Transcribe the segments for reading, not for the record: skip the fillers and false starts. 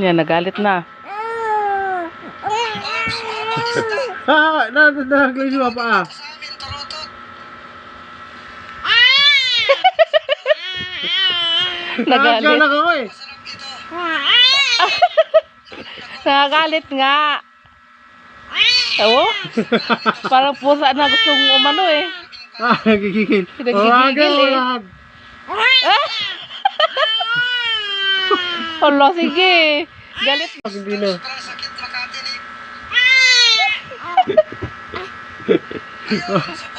Yan, nagalit na. Nagagay si Papa ah. Nagalit. Nagagalit ako eh. Nagagalit nga. Oo? Parang pusa na gustong umano eh. Nagigigil. Nagigigil eh. Hala, sige. Galit. Hindi na.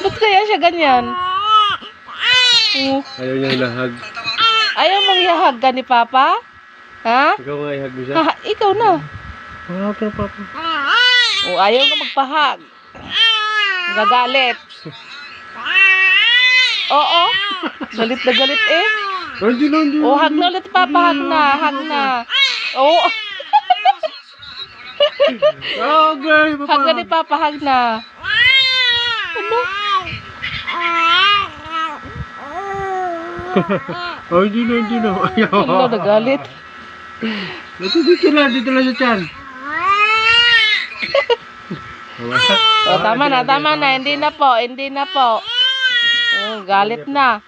Ba't kaya siya ganyan? Ayaw niya ilahag. Ayaw mong ihahag ka ni Papa? Ha? Ikaw nga ihag mo siya. Ikaw na. Mahawak ka na Papa. Ayaw nga magpahag. Gagalit. Oo. Galit na galit eh. Hindi. Hag na ulit Papa. Hag na. Hag na. Oo. Okay, Papa. Hag na ni Papa. Hag na. Ano? Hindi na. Ayaw. Ano, nagalit. Dito lang sa tiyan. Tama na. Hindi na po. Galit na.